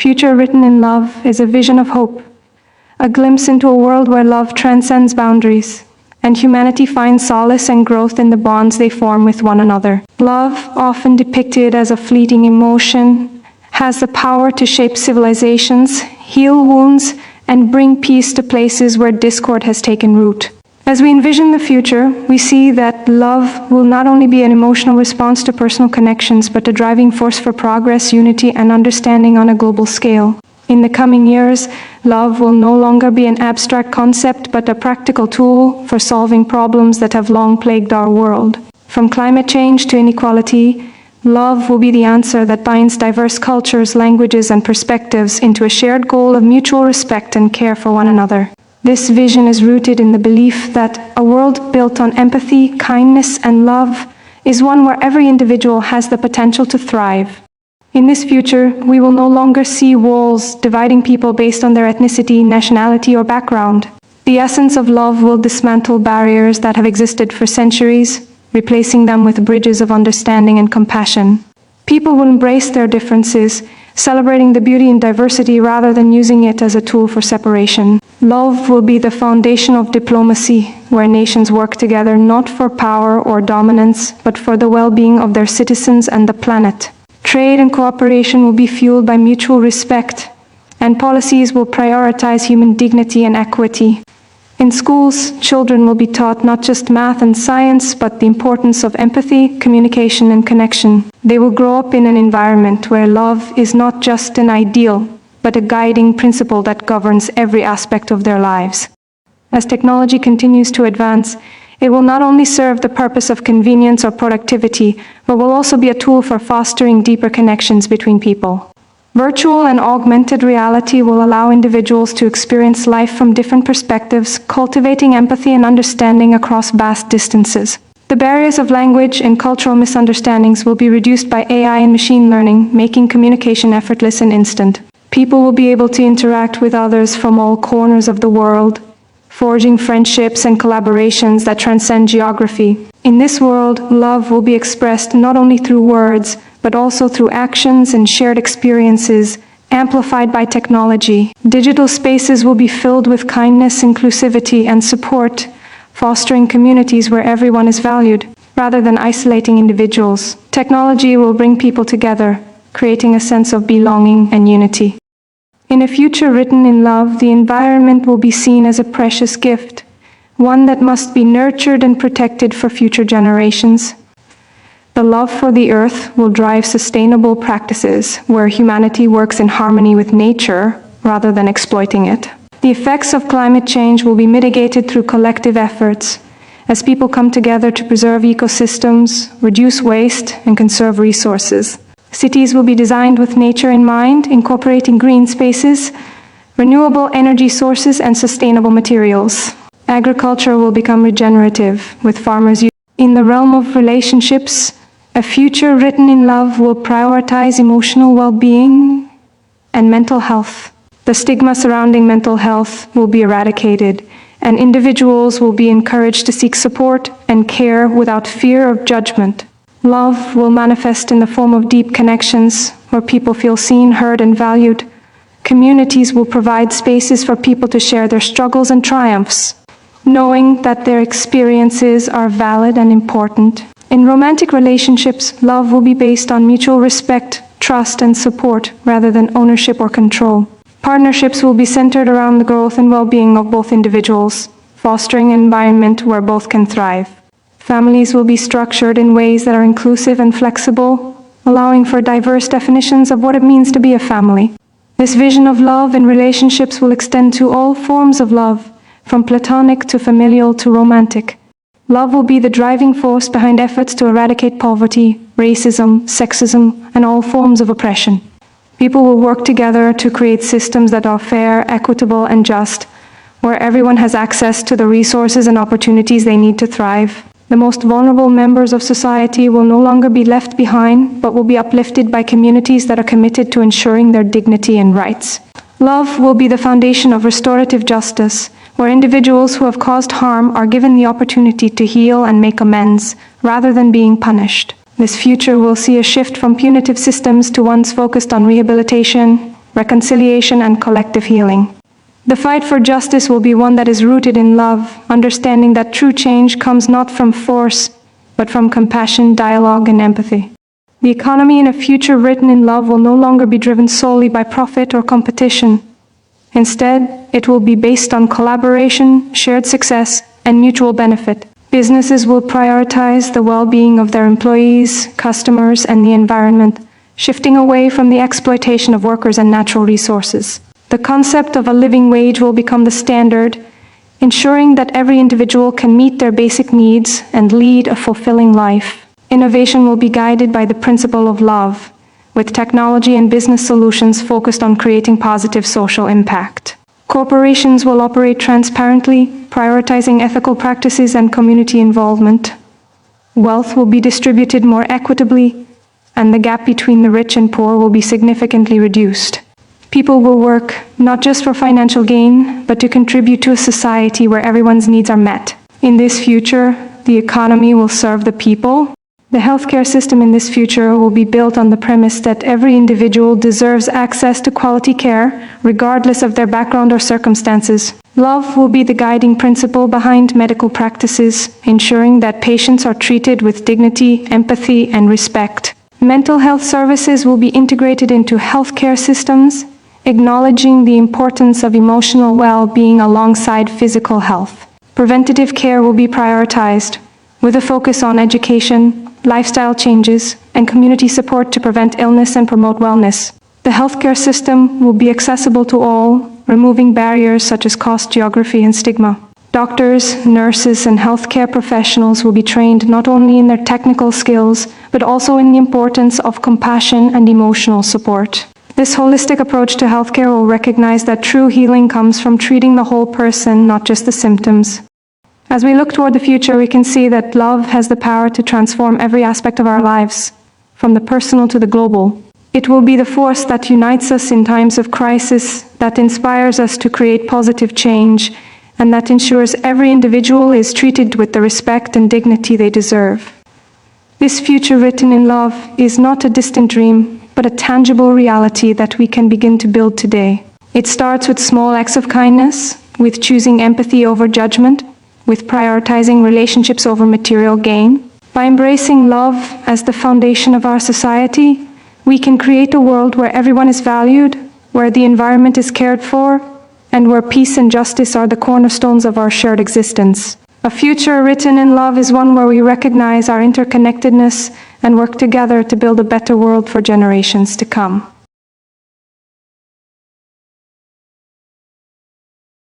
Future Written in Love is a vision of hope, a glimpse into a world where love transcends boundaries, and humanity finds solace and growth in the bonds they form with one another. Love, often depicted as a fleeting emotion, has the power to shape civilizations, heal wounds, and bring peace to places where discord has taken root. As we envision the future, we see that love will not only be an emotional response to personal connections, but a driving force for progress, unity, and understanding on a global scale. In the coming years, love will no longer be an abstract concept, but a practical tool for solving problems that have long plagued our world. From climate change to inequality, love will be the answer that binds diverse cultures, languages, and perspectives into a shared goal of mutual respect and care for one another. This vision is rooted in the belief that a world built on empathy, kindness, and love is one where every individual has the potential to thrive. In this future, we will no longer see walls dividing people based on their ethnicity, nationality, or background. The essence of love will dismantle barriers that have existed for centuries, replacing them with bridges of understanding and compassion. People will embrace their differences, celebrating the beauty in diversity rather than using it as a tool for separation. Love will be the foundation of diplomacy, where nations work together not for power or dominance, but for the well-being of their citizens and the planet. Trade and cooperation will be fueled by mutual respect, and policies will prioritize human dignity and equity. In schools, children will be taught not just math and science, but the importance of empathy, communication, and connection. They will grow up in an environment where love is not just an ideal, but a guiding principle that governs every aspect of their lives. As technology continues to advance, it will not only serve the purpose of convenience or productivity, but will also be a tool for fostering deeper connections between people. Virtual and augmented reality will allow individuals to experience life from different perspectives, cultivating empathy and understanding across vast distances. The barriers of language and cultural misunderstandings will be reduced by AI and machine learning, making communication effortless and instant. People will be able to interact with others from all corners of the world, forging friendships and collaborations that transcend geography. In this world, love will be expressed not only through words, but also through actions and shared experiences, amplified by technology. Digital spaces will be filled with kindness, inclusivity, and support, fostering communities where everyone is valued, rather than isolating individuals. Technology will bring people together, creating a sense of belonging and unity. In a future written in love, the environment will be seen as a precious gift, one that must be nurtured and protected for future generations. The love for the earth will drive sustainable practices where humanity works in harmony with nature rather than exploiting it. The effects of climate change will be mitigated through collective efforts as people come together to preserve ecosystems, reduce waste, and conserve resources. Cities will be designed with nature in mind, incorporating green spaces, renewable energy sources, and sustainable materials. Agriculture will become regenerative, with farmers using. In the realm of relationships, a future written in love will prioritize emotional well-being and mental health. The stigma surrounding mental health will be eradicated, and individuals will be encouraged to seek support and care without fear of judgment. Love will manifest in the form of deep connections where people feel seen, heard, and valued. Communities will provide spaces for people to share their struggles and triumphs, knowing that their experiences are valid and important. In romantic relationships, love will be based on mutual respect, trust, and support rather than ownership or control. Partnerships will be centered around the growth and well-being of both individuals, fostering an environment where both can thrive. Families will be structured in ways that are inclusive and flexible, allowing for diverse definitions of what it means to be a family. This vision of love and relationships will extend to all forms of love, from platonic to familial to romantic. Love will be the driving force behind efforts to eradicate poverty, racism, sexism, and all forms of oppression. People will work together to create systems that are fair, equitable, and just, where everyone has access to the resources and opportunities they need to thrive. The most vulnerable members of society will no longer be left behind, but will be uplifted by communities that are committed to ensuring their dignity and rights. Love will be the foundation of restorative justice, where individuals who have caused harm are given the opportunity to heal and make amends, rather than being punished. This future will see a shift from punitive systems to ones focused on rehabilitation, reconciliation, and collective healing. The fight for justice will be one that is rooted in love, understanding that true change comes not from force, but from compassion, dialogue, and empathy. The economy in a future written in love will no longer be driven solely by profit or competition. Instead, it will be based on collaboration, shared success, and mutual benefit. Businesses will prioritize the well-being of their employees, customers, and the environment, shifting away from the exploitation of workers and natural resources. The concept of a living wage will become the standard, ensuring that every individual can meet their basic needs and lead a fulfilling life. Innovation will be guided by the principle of love, with technology and business solutions focused on creating positive social impact. Corporations will operate transparently, prioritizing ethical practices and community involvement. Wealth will be distributed more equitably, and the gap between the rich and poor will be significantly reduced. People will work not just for financial gain, but to contribute to a society where everyone's needs are met. In this future, the economy will serve the people. The healthcare system in this future will be built on the premise that every individual deserves access to quality care, regardless of their background or circumstances. Love will be the guiding principle behind medical practices, ensuring that patients are treated with dignity, empathy, and respect. Mental health services will be integrated into healthcare systems, acknowledging the importance of emotional well-being alongside physical health. Preventative care will be prioritized, with a focus on education, lifestyle changes, and community support to prevent illness and promote wellness. The healthcare system will be accessible to all, removing barriers such as cost, geography, and stigma. Doctors, nurses, and healthcare professionals will be trained not only in their technical skills, but also in the importance of compassion and emotional support. This holistic approach to healthcare will recognize that true healing comes from treating the whole person, not just the symptoms. As we look toward the future, we can see that love has the power to transform every aspect of our lives, from the personal to the global. It will be the force that unites us in times of crisis, that inspires us to create positive change, and that ensures every individual is treated with the respect and dignity they deserve. This future written in love is not a distant dream, but a tangible reality that we can begin to build today. It starts with small acts of kindness, with choosing empathy over judgment, with prioritizing relationships over material gain. By embracing love as the foundation of our society, we can create a world where everyone is valued, where the environment is cared for, and where peace and justice are the cornerstones of our shared existence. A future written in love is one where we recognize our interconnectedness and work together to build a better world for generations to come.